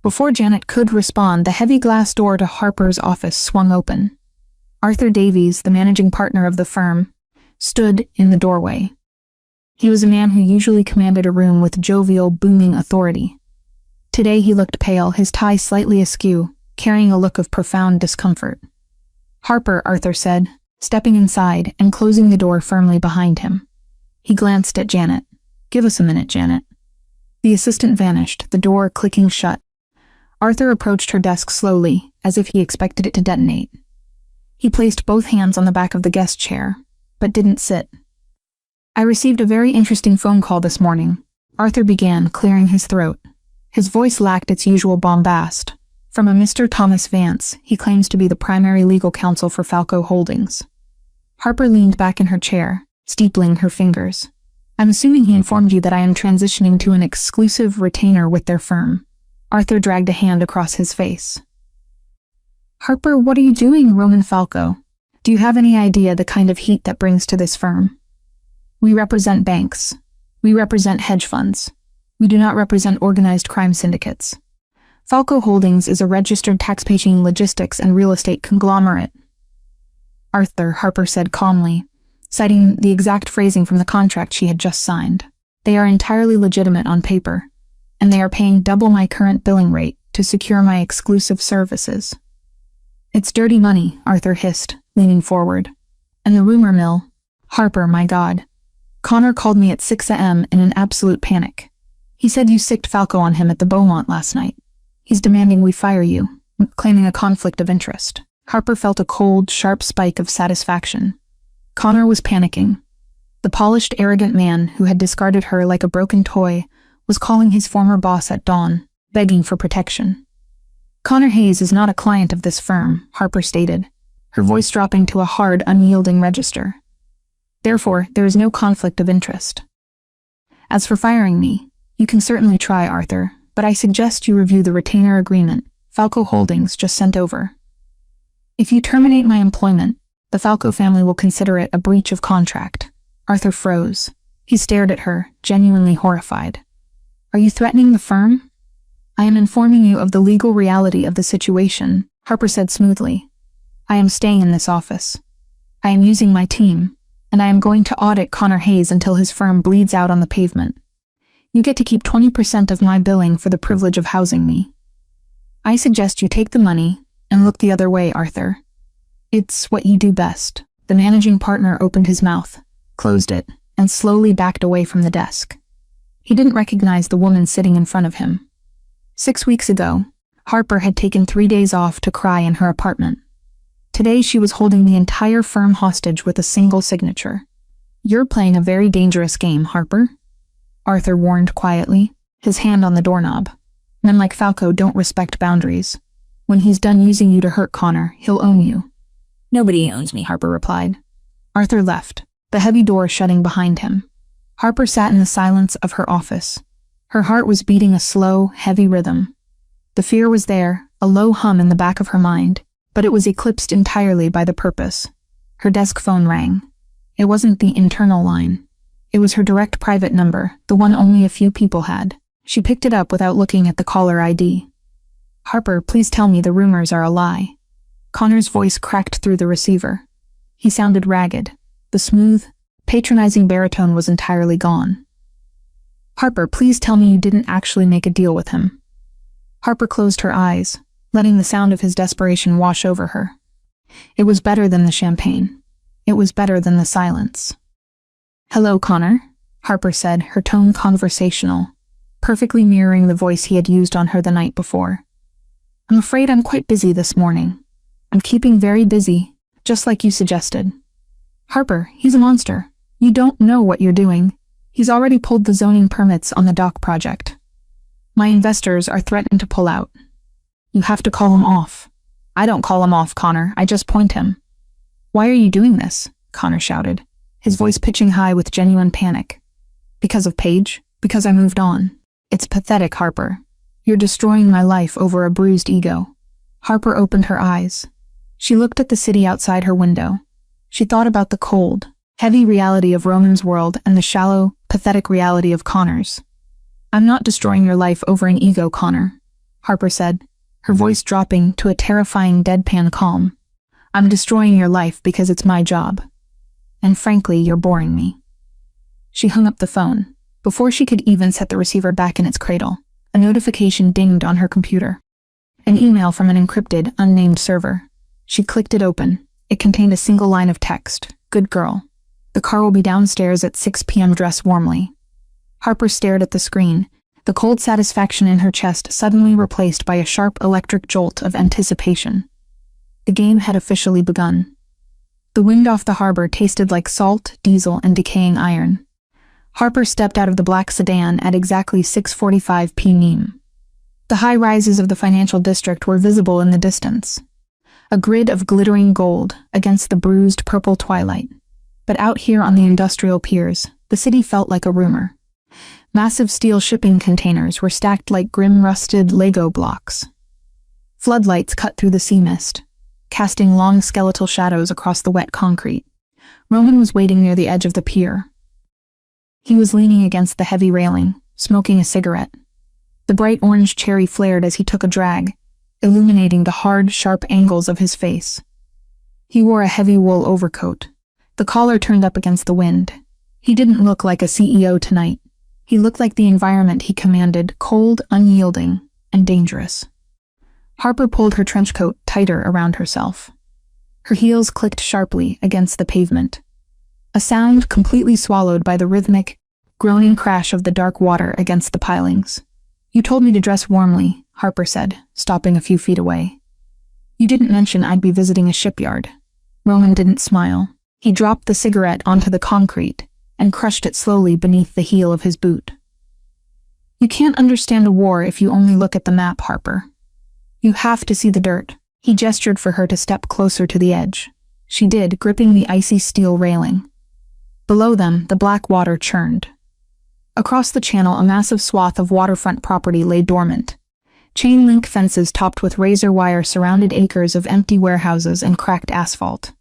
Before Janet could respond, the heavy glass door to Harper's office swung open. Arthur Davies, the managing partner of the firm, stood in the doorway. He was a man who usually commanded a room with jovial, booming authority. Today he looked pale, his tie slightly askew, carrying a look of profound discomfort. "Harper," Arthur said, stepping inside and closing the door firmly behind him. He glanced at Janet. "Give us a minute, Janet." The assistant vanished, the door clicking shut. Arthur approached her desk slowly, as if he expected it to detonate. He placed both hands on the back of the guest chair, but didn't sit. "I received a very interesting phone call this morning," Arthur began, clearing his throat. His voice lacked its usual bombast. "From a Mr. Thomas Vance, he claims to be the primary legal counsel for Falco Holdings." Harper leaned back in her chair, steepling her fingers. "I'm assuming he informed you that I am transitioning to an exclusive retainer with their firm." Arthur dragged a hand across his face. "Harper, what are you doing, Roman Falco? Do you have any idea the kind of heat that brings to this firm? We represent banks. We represent hedge funds. We do not represent organized crime syndicates. Falco Holdings is a registered tax-paying logistics and real estate conglomerate." "Arthur," Harper said calmly, citing the exact phrasing from the contract she had just signed. "They are entirely legitimate on paper, and they are paying double my current billing rate to secure my exclusive services." "It's dirty money," Arthur hissed, leaning forward. "And the rumor mill. Harper, my God. Connor called me at 6 a.m. in an absolute panic. He said you sicked Falco on him at the Beaumont last night. He's demanding we fire you, claiming a conflict of interest." Harper felt a cold, sharp spike of satisfaction. Connor was panicking. The polished, arrogant man who had discarded her like a broken toy was calling his former boss at dawn, begging for protection. "Connor Hayes is not a client of this firm," Harper stated, her voice dropping to a hard, unyielding register. "Therefore, there is no conflict of interest. As for firing me, you can certainly try, Arthur, but I suggest you review the retainer agreement Falco Holdings just sent over. If you terminate my employment, the Falco family will consider it a breach of contract. Arthur froze. He stared at her, genuinely horrified. Are you threatening the firm? I am informing you of the legal reality of the situation, Harper said smoothly. I am staying in this office. I am using my team, and I am going to audit Connor Hayes until his firm bleeds out on the pavement. You get to keep 20% of my billing for the privilege of housing me. I suggest you take the money and look the other way, Arthur. It's what you do best. The managing partner opened his mouth, closed it, and slowly backed away from the desk. He didn't recognize the woman sitting in front of him. 6 weeks ago, Harper had taken 3 days off to cry in her apartment. Today she was holding the entire firm hostage with a single signature. You're playing a very dangerous game, Harper, Arthur warned quietly, his hand on the doorknob. Men like Falco don't respect boundaries. When he's done using you to hurt Connor, he'll own you. Nobody owns me, Harper replied. Arthur left, the heavy door shutting behind him. Harper sat in the silence of her office. Her heart was beating a slow, heavy rhythm. The fear was there, a low hum in the back of her mind, but it was eclipsed entirely by the purpose. Her desk phone rang. It wasn't the internal line. It was her direct private number, the one only a few people had. She picked it up without looking at the caller ID. Harper, please tell me the rumors are a lie. Connor's voice cracked through the receiver. He sounded ragged. The smooth, patronizing baritone was entirely gone. Harper, please tell me you didn't actually make a deal with him. Harper closed her eyes, letting the sound of his desperation wash over her. It was better than the champagne. It was better than the silence. Hello, Connor, Harper said, her tone conversational, perfectly mirroring the voice he had used on her the night before. I'm afraid I'm quite busy this morning. I'm keeping very busy, just like you suggested. Harper, he's a monster. You don't know what you're doing. He's already pulled the zoning permits on the dock project. My investors are threatened to pull out. You have to call him off. I don't call him off, Connor. I just point him. Why are you doing this? Connor shouted, his voice pitching high with genuine panic. Because of Paige? Because I moved on. It's pathetic, Harper. You're destroying my life over a bruised ego. Harper opened her eyes. She looked at the city outside her window. She thought about the cold, heavy reality of Roman's world and the shallow, pathetic reality of Connor's. I'm not destroying your life over an ego, Connor, Harper said, her voice dropping to a terrifying deadpan calm. I'm destroying your life because it's my job. And frankly, you're boring me. She hung up the phone. Before she could even set the receiver back in its cradle, a notification dinged on her computer. An email from an encrypted, unnamed server. She clicked it open. It contained a single line of text. Good girl. The car will be downstairs at 6 p.m. Dress warmly. Harper stared at the screen, the cold satisfaction in her chest suddenly replaced by a sharp electric jolt of anticipation. The game had officially begun. The wind off the harbor tasted like salt, diesel, and decaying iron. Harper stepped out of the black sedan at exactly 6:45 p.m. The high rises of the financial district were visible in the distance, a grid of glittering gold against the bruised purple twilight. But out here on the industrial piers, the city felt like a rumor. Massive steel shipping containers were stacked like grim rusted Lego blocks. Floodlights cut through the sea mist, casting long skeletal shadows across the wet concrete. Roman was waiting near the edge of the pier. He was leaning against the heavy railing, smoking a cigarette. The bright orange cherry flared as he took a drag, illuminating the hard, sharp angles of his face. He wore a heavy wool overcoat, the collar turned up against the wind. He didn't look like a CEO tonight. He looked like the environment he commanded, cold, unyielding, and dangerous. Harper pulled her trench coat tighter around herself. Her heels clicked sharply against the pavement, a sound completely swallowed by the rhythmic, groaning crash of the dark water against the pilings. You told me to dress warmly, Harper said, stopping a few feet away. You didn't mention I'd be visiting a shipyard. Roman didn't smile. He dropped the cigarette onto the concrete and crushed it slowly beneath the heel of his boot. You can't understand a war if you only look at the map, Harper. You have to see the dirt. He gestured for her to step closer to the edge. She did, gripping the icy steel railing. Below them, the black water churned. Across the channel, a massive swath of waterfront property lay dormant, Chain link fences topped with razor wire surrounded acres of empty warehouses and cracked asphalt.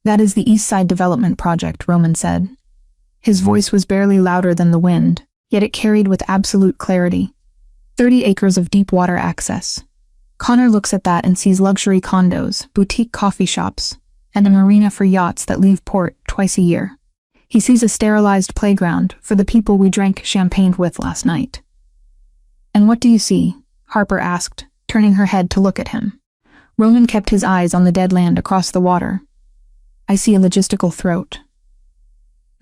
"That is the East Side Development Project," Roman said. His voice was barely louder than the wind, yet it carried with absolute clarity. 30 acres of deep water access. Connor looks at that and sees luxury condos, boutique coffee shops, and a marina for yachts that leave port twice a year. He sees a sterilized playground for the people we drank champagne with last night. "And what do you see?" Harper asked, turning her head to look at him. Roman kept his eyes on the dead land across the water. "I see a logistical throat.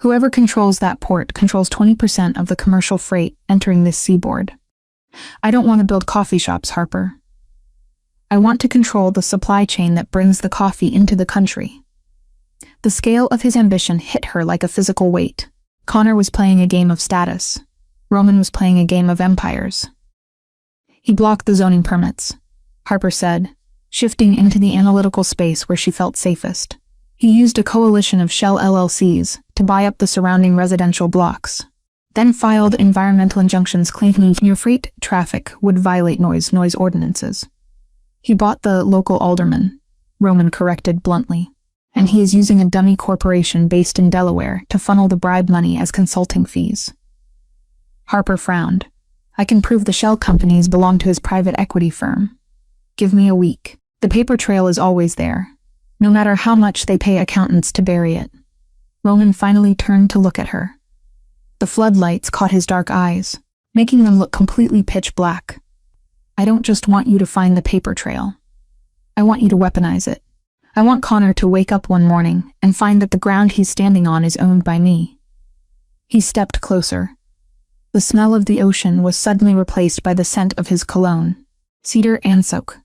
Whoever controls that port controls 20% of the commercial freight entering this seaboard. I don't want to build coffee shops, Harper. I want to control the supply chain that brings the coffee into the country." The scale of his ambition hit her like a physical weight. Connor was playing a game of status. Roman was playing a game of empires. "He blocked the zoning permits," Harper said, shifting into the analytical space where she felt safest. "He used a coalition of shell LLCs to buy up the surrounding residential blocks, then filed environmental injunctions claiming your freight traffic would violate noise ordinances. He bought the local alderman," Roman corrected bluntly, "and he is using a dummy corporation based in Delaware to funnel the bribe money as consulting fees." Harper frowned. "I can prove the shell companies belong to his private equity firm. Give me a week. The paper trail is always there, no matter how much they pay accountants to bury it." Roman finally turned to look at her. The floodlights caught his dark eyes, making them look completely pitch black. "I don't just want you to find the paper trail. I want you to weaponize it. I want Connor to wake up one morning and find that the ground he's standing on is owned by me." He stepped closer. The smell of the ocean was suddenly replaced by the scent of his cologne, cedar and soak.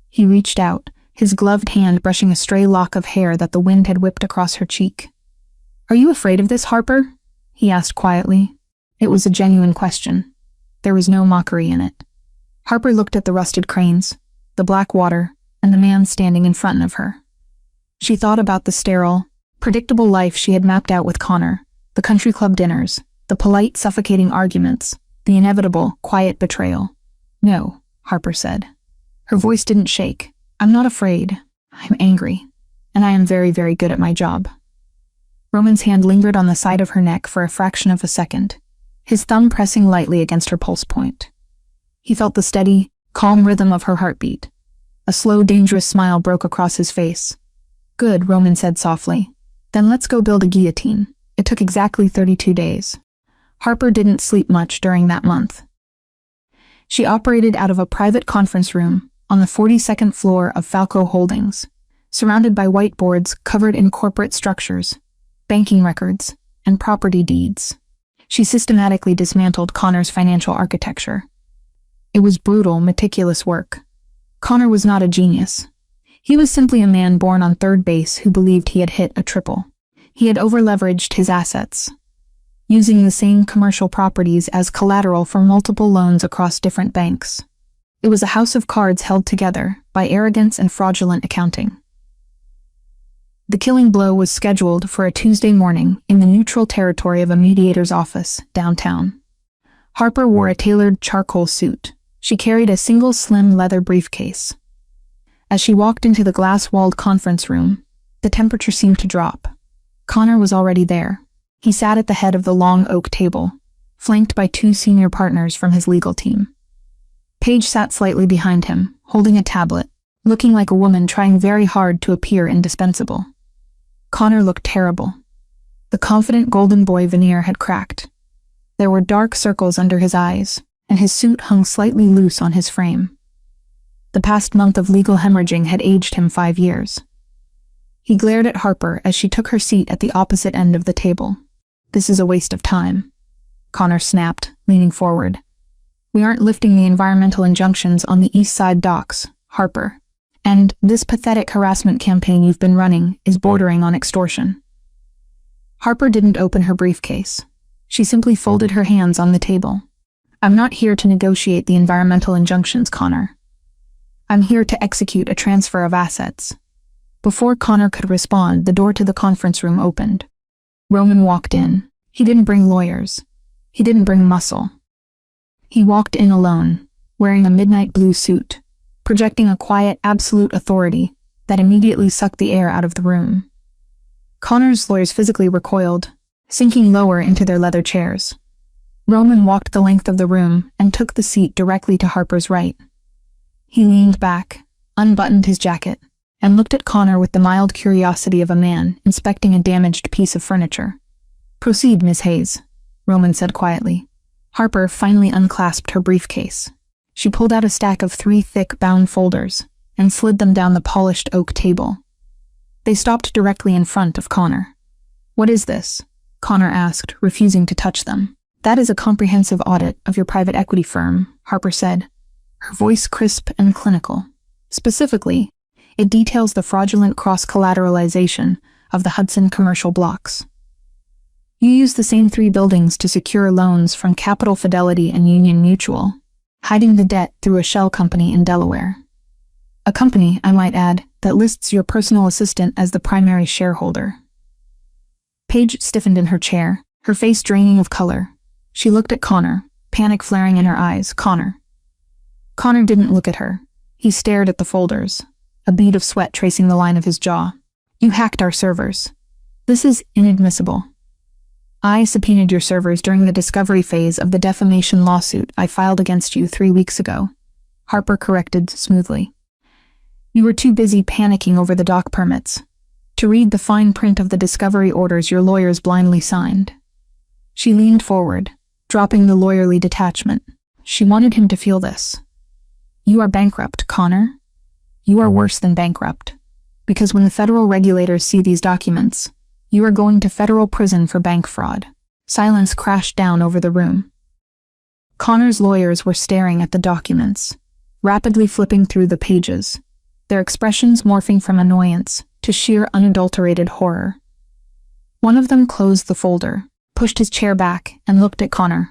He reached out, his gloved hand brushing a stray lock of hair that the wind had whipped across her cheek. "Are you afraid of this, Harper?" he asked quietly. It was a genuine question. There was no mockery in it. Harper looked at the rusted cranes, the black water, and the man standing in front of her. She thought about the sterile, predictable life she had mapped out with Connor, the country club dinners, the polite, suffocating arguments, the inevitable, quiet betrayal. "No," Harper said. Her voice didn't shake. "I'm not afraid. I'm angry. And I am very, very good at my job." Roman's hand lingered on the side of her neck for a fraction of a second, his thumb pressing lightly against her pulse point. He felt the steady, calm rhythm of her heartbeat. A slow, dangerous smile broke across his face. "Good," Roman said softly. "Then let's go build a guillotine." It took exactly 32 days. Harper didn't sleep much during that month. She operated out of a private conference room on the 42nd floor of Falco Holdings, surrounded by whiteboards covered in corporate structures, banking records, and property deeds. She systematically dismantled Connor's financial architecture. It was brutal, meticulous work. Connor was not a genius. He was simply a man born on third base who believed he had hit a triple. He had over-leveraged his assets, using the same commercial properties as collateral for multiple loans across different banks. It was a house of cards held together by arrogance and fraudulent accounting. The killing blow was scheduled for a Tuesday morning in the neutral territory of a mediator's office downtown. Harper wore a tailored charcoal suit. She carried a single slim leather briefcase. As she walked into the glass-walled conference room, the temperature seemed to drop. Connor was already there. He sat at the head of the long oak table, flanked by two senior partners from his legal team. Paige sat slightly behind him, holding a tablet, looking like a woman trying very hard to appear indispensable. Connor looked terrible. The confident golden boy veneer had cracked. There were dark circles under his eyes, and his suit hung slightly loose on his frame. The past month of legal hemorrhaging had aged him 5 years. He glared at Harper as she took her seat at the opposite end of the table. "This is a waste of time," Connor snapped, leaning forward. "We aren't lifting the environmental injunctions on the East Side docks, Harper. And this pathetic harassment campaign you've been running is bordering on extortion." Harper didn't open her briefcase. She simply folded her hands on the table. "I'm not here to negotiate the environmental injunctions, Connor. I'm here to execute a transfer of assets." Before Connor could respond, the door to the conference room opened. Roman walked in. He didn't bring lawyers. He didn't bring muscle. He walked in alone, wearing a midnight blue suit, projecting a quiet, absolute authority that immediately sucked the air out of the room. Connor's lawyers physically recoiled, sinking lower into their leather chairs. Roman walked the length of the room and took the seat directly to Harper's right. He leaned back, unbuttoned his jacket, and looked at Connor with the mild curiosity of a man inspecting a damaged piece of furniture. "Proceed, Miss Hayes," Roman said quietly. Harper finally unclasped her briefcase. She pulled out a stack of 3 thick, bound folders and slid them down the polished oak table. They stopped directly in front of Connor. "What is this?" Connor asked, refusing to touch them. "That is a comprehensive audit of your private equity firm," Harper said, her voice crisp and clinical. "Specifically, it details the fraudulent cross-collateralization of the Hudson commercial blocks. You used the same 3 buildings to secure loans from Capital Fidelity and Union Mutual, hiding the debt through a shell company in Delaware. A company, I might add, that lists your personal assistant as the primary shareholder." Paige stiffened in her chair, her face draining of color. She looked at Connor, panic flaring in her eyes. "Connor." Connor didn't look at her. He stared at the folders, a bead of sweat tracing the line of his jaw. "You hacked our servers. This is inadmissible. I subpoenaed your servers during the discovery phase of the defamation lawsuit I filed against you 3 weeks ago," Harper corrected smoothly. "You were too busy panicking over the dock permits to read the fine print of the discovery orders your lawyers blindly signed." She leaned forward, dropping the lawyerly detachment. She wanted him to feel this. "You are bankrupt, Connor. You are worse than bankrupt. Because when the federal regulators see these documents, you are going to federal prison for bank fraud." Silence crashed down over the room. Connor's lawyers were staring at the documents, rapidly flipping through the pages, their expressions morphing from annoyance to sheer unadulterated horror. One of them closed the folder, pushed his chair back, and looked at Connor.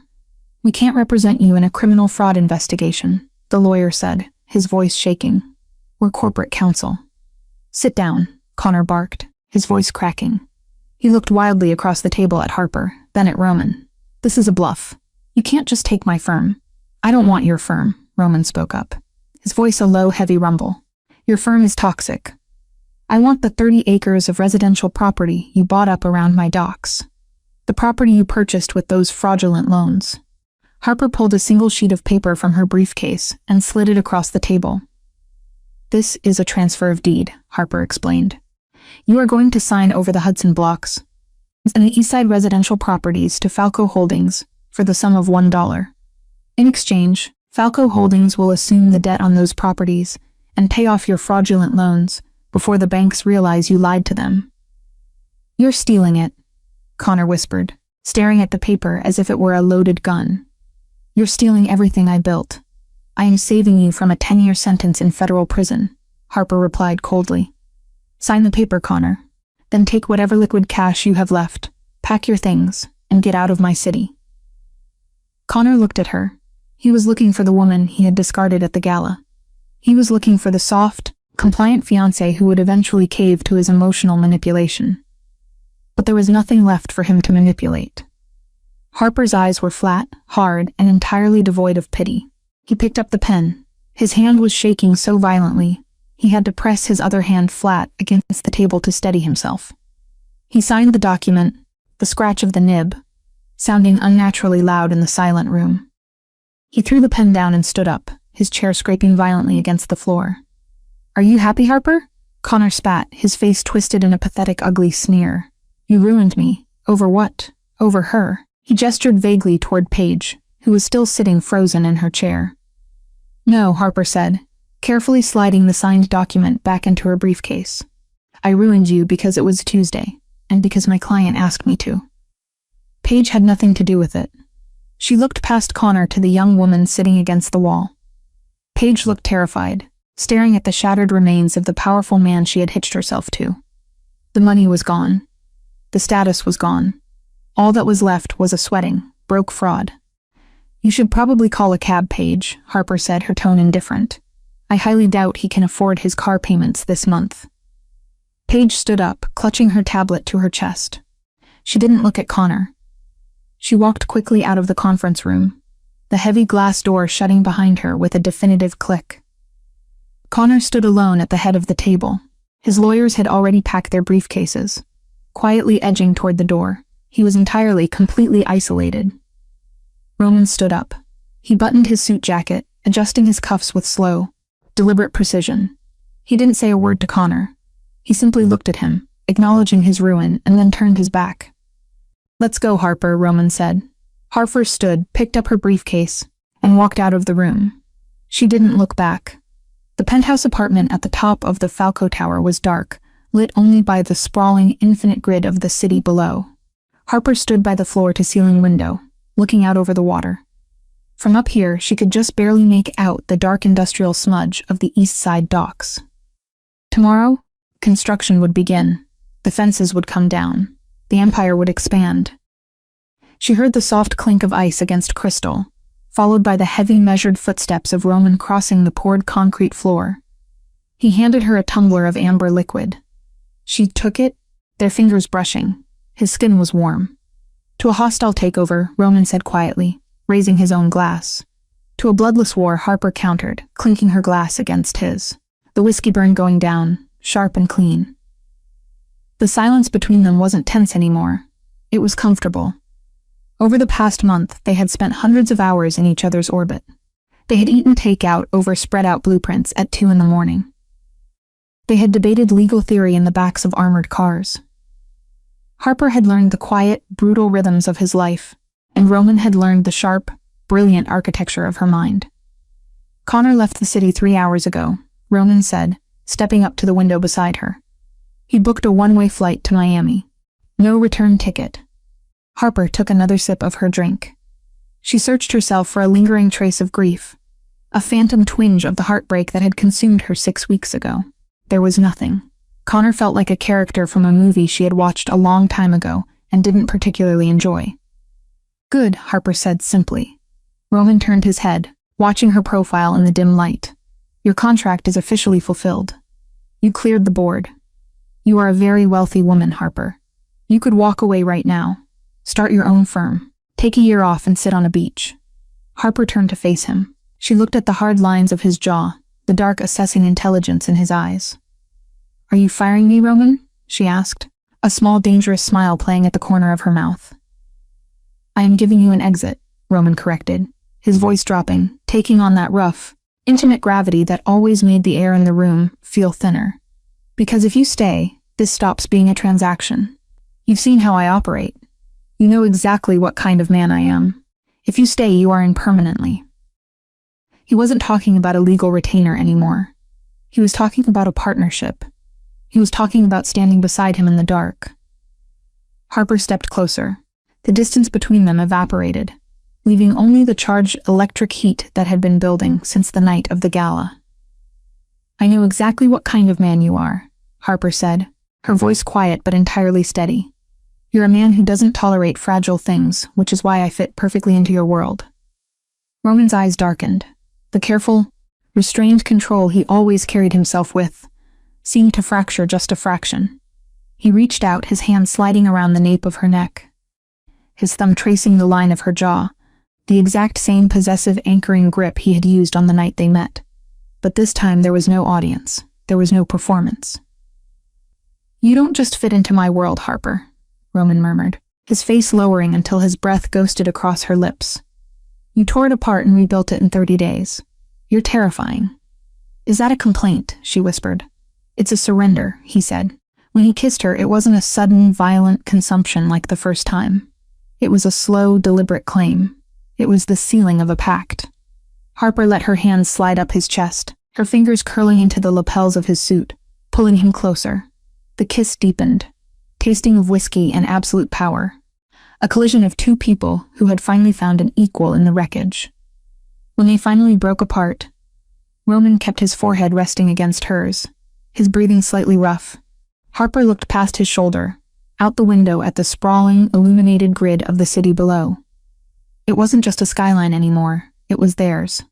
"We can't represent you in a criminal fraud investigation," the lawyer said, his voice shaking. "We're corporate counsel." "Sit down," Connor barked, his voice cracking. He looked wildly across the table at Harper, then at Roman. "This is a bluff. You can't just take my firm." "I don't want your firm," Roman spoke up, his voice a low, heavy rumble. "Your firm is toxic. I want the 30 acres of residential property you bought up around my docks. The property you purchased with those fraudulent loans." Harper pulled a single sheet of paper from her briefcase and slid it across the table. "This is a transfer of deed," Harper explained. "You are going to sign over the Hudson blocks and the Eastside residential properties to Falco Holdings for the sum of $1. In exchange, Falco Holdings will assume the debt on those properties and pay off your fraudulent loans before the banks realize you lied to them." "You're stealing it," Connor whispered, staring at the paper as if it were a loaded gun. "You're stealing everything I built. I am saving you from a 10-year sentence in federal prison," Harper replied coldly. "Sign the paper, Connor. Then take whatever liquid cash you have left, pack your things, and get out of my city." Connor looked at her. He was looking for the woman he had discarded at the gala. He was looking for the soft, compliant fiancée who would eventually cave to his emotional manipulation. But there was nothing left for him to manipulate. Harper's eyes were flat, hard, and entirely devoid of pity. He picked up the pen. His hand was shaking so violently, he had to press his other hand flat against the table to steady himself. He signed the document, the scratch of the nib, sounding unnaturally loud in the silent room. He threw the pen down and stood up, his chair scraping violently against the floor. "Are you happy, Harper?" Connor spat, his face twisted in a pathetic, ugly sneer. "You ruined me. Over what? Over her." He gestured vaguely toward Paige, who was still sitting frozen in her chair. "No," Harper said, carefully sliding the signed document back into her briefcase. "I ruined you because it was Tuesday, and because my client asked me to." Paige had nothing to do with it. She looked past Connor to the young woman sitting against the wall. Paige looked terrified, staring at the shattered remains of the powerful man she had hitched herself to. The money was gone. The status was gone. All that was left was a sweating, broke fraud. "You should probably call a cab, Paige," Harper said, her tone indifferent. "I highly doubt he can afford his car payments this month." Paige stood up, clutching her tablet to her chest. She didn't look at Connor. She walked quickly out of the conference room. the heavy glass door shutting behind her with a definitive click. Connor stood alone at the head of the table. His lawyers had already packed their briefcases. Quietly edging toward the door, he was entirely, completely isolated. Roman stood up. He buttoned his suit jacket, adjusting his cuffs with slow, deliberate precision. He didn't say a word to Connor. He simply looked at him, acknowledging his ruin, and then turned his back. "Let's go, Harper," Roman said. Harper stood, picked up her briefcase, and walked out of the room. She didn't look back. The penthouse apartment at the top of the Falco Tower was dark, lit only by the sprawling, infinite grid of the city below. Harper stood by the floor-to-ceiling window, looking out over the water. From up here, she could just barely make out the dark industrial smudge of the East Side docks. Tomorrow, construction would begin. The fences would come down. The empire would expand. She heard the soft clink of ice against crystal, followed by the heavy measured footsteps of Roman crossing the poured concrete floor. He handed her a tumbler of amber liquid. She took it, their fingers brushing. His skin was warm. "To a hostile takeover," Roman said quietly, raising his own glass. "To a bloodless war," Harper countered, clinking her glass against his. The whiskey burn going down, sharp and clean. The silence between them wasn't tense anymore. It was comfortable. Over the past month, they had spent hundreds of hours in each other's orbit. They had eaten takeout over spread-out blueprints at 2 a.m. They had debated legal theory in the backs of armored cars. Harper had learned the quiet, brutal rhythms of his life, and Roman had learned the sharp, brilliant architecture of her mind. "Connor left the city 3 hours ago," Roman said, stepping up to the window beside her. "He booked a one-way flight to Miami. No return ticket." Harper took another sip of her drink. She searched herself for a lingering trace of grief, a phantom twinge of the heartbreak that had consumed her 6 weeks ago. There was nothing. Connor felt like a character from a movie she had watched a long time ago and didn't particularly enjoy. "Good," Harper said simply. Roman turned his head, watching her profile in the dim light. "Your contract is officially fulfilled. You cleared the board. You are a very wealthy woman, Harper. You could walk away right now. Start your own firm. Take a year off and sit on a beach." Harper turned to face him. She looked at the hard lines of his jaw, the dark assessing intelligence in his eyes. "Are you firing me, Roman?" she asked, a small dangerous smile playing at the corner of her mouth. "I am giving you an exit," Roman corrected, his voice dropping, taking on that rough, intimate gravity that always made the air in the room feel thinner. "Because if you stay, this stops being a transaction. You've seen how I operate. You know exactly what kind of man I am. If you stay, you are in permanently." He wasn't talking about a legal retainer anymore. He was talking about a partnership. He was talking about standing beside him in the dark. Harper stepped closer. The distance between them evaporated, leaving only the charged electric heat that had been building since the night of the gala. "I know exactly what kind of man you are," Harper said, her voice quiet but entirely steady. "You're a man who doesn't tolerate fragile things, which is why I fit perfectly into your world." Roman's eyes darkened. The careful, restrained control he always carried himself with seemed to fracture just a fraction. He reached out, his hand sliding around the nape of her neck, his thumb tracing the line of her jaw, the exact same possessive anchoring grip he had used on the night they met. But this time there was no audience. There was no performance. "You don't just fit into my world, Harper," Roman murmured, his face lowering until his breath ghosted across her lips. "You tore it apart and rebuilt it in 30 days. You're terrifying." "Is that a complaint?" she whispered. "It's a surrender," he said. When he kissed her, it wasn't a sudden, violent consumption like the first time. It was a slow, deliberate claim. It was the sealing of a pact. Harper let her hands slide up his chest, her fingers curling into the lapels of his suit, pulling him closer. The kiss deepened, tasting of whiskey and absolute power. A collision of two people who had finally found an equal in the wreckage. When they finally broke apart, Roman kept his forehead resting against hers, his breathing slightly rough. Harper looked past his shoulder, out the window at the sprawling, illuminated grid of the city below. It wasn't just a skyline anymore, it was theirs.